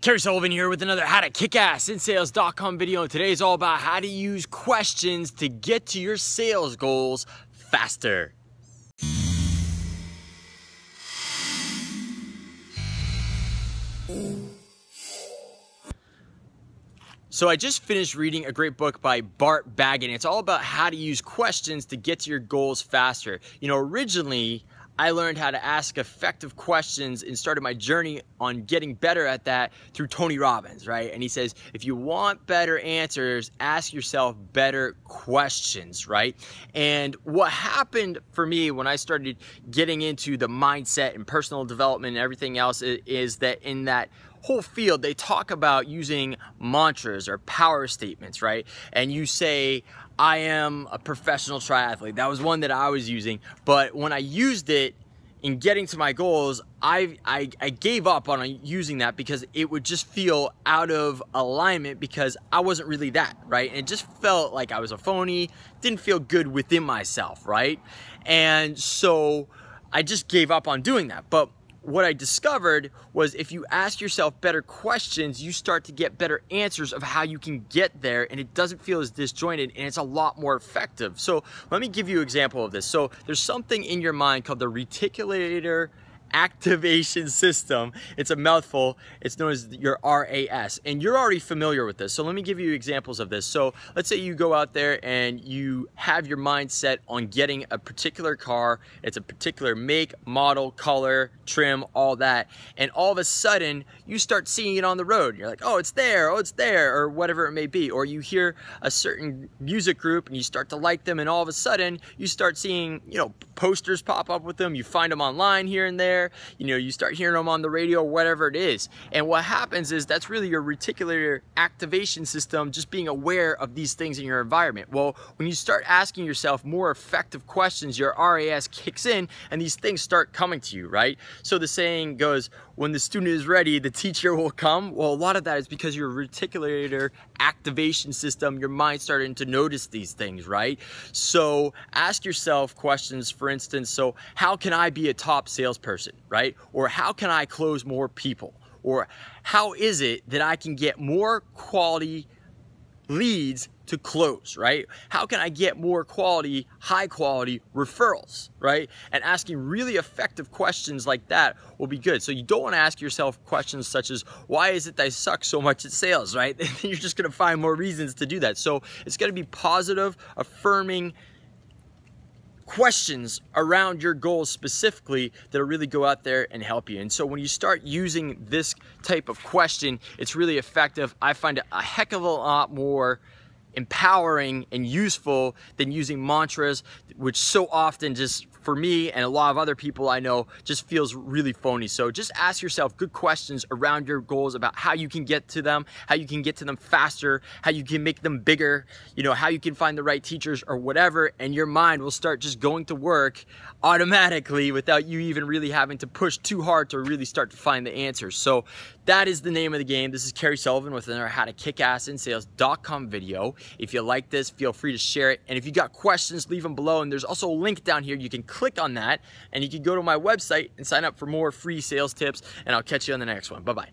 Kerry Sullivan here with another How to Kick Ass in Sales.com video, and today is all about how to use questions to get to your sales goals faster. So I just finished reading a great book by Bart Baggett. It's all about how to use questions to get to your goals faster. You know, originally I learned how to ask effective questions and started my journey on getting better at that through Tony Robbins, right? And he says, if you want better answers, ask yourself better questions, right? And what happened for me when I started getting into the mindset and personal development and everything else is that in that whole field, they talk about using mantras or power statements, right? And you say, I am a professional triathlete. That was one that I was using. But when I used it in getting to my goals, I gave up on using that because it would just feel out of alignment because I wasn't really that, right? And it just felt like I was a phony, didn't feel good within myself, right? And so I just gave up on doing that. But what I discovered was if you ask yourself better questions, you start to get better answers of how you can get there, and it doesn't feel as disjointed, and it's a lot more effective. So let me give you an example of this. So there's something in your mind called the reticular activation system. It's a mouthful. It's known as your RAS, and you're already familiar with this. So let me give you examples of this. So let's say you go out there and you have your mindset on getting a particular car. It's a particular make, model, color, trim, all that. And all of a sudden you start seeing it on the road. You're like, oh, it's there, or whatever it may be. Or you hear a certain music group and you start to like them, and all of a sudden you start seeing, you know, posters pop up with them. You find them online here and there. You know, you start hearing them on the radio or whatever it is. And what happens is that's really your reticular activation system, just being aware of these things in your environment. Well, when you start asking yourself more effective questions, your RAS kicks in and these things start coming to you, right? So the saying goes, when the student is ready, the teacher will come. Well, a lot of that is because your reticular activation system, your mind starting to notice these things, right? So ask yourself questions, for instance, so how can I be a top salesperson, right? Or how can I close more people? Or how is it that I can get more quality leads to close, right? How can I get more quality, high quality referrals, right? And asking really effective questions like that will be good. So you don't want to ask yourself questions such as, why is it that I suck so much at sales, right? You're just going to find more reasons to do that. So it's going to be positive, affirming questions around your goals specifically that'll really go out there and help you. And so when you start using this type of question, it's really effective. I find it a heck of a lot more empowering and useful than using mantras, which so often just for me and a lot of other people I know just feels really phony. So just ask yourself good questions around your goals about how you can get to them, how you can get to them faster, how you can make them bigger, you know, how you can find the right teachers or whatever, and your mind will start just going to work automatically without you even really having to push too hard to really start to find the answers. So that is the name of the game. This is Kerry Sullivan with another How to Kick Ass in Sales.com video. If you like this, feel free to share it. And if you got questions, leave them below. And there's also a link down here. You can click on that and you can go to my website and sign up for more free sales tips. And I'll catch you on the next one. Bye-bye.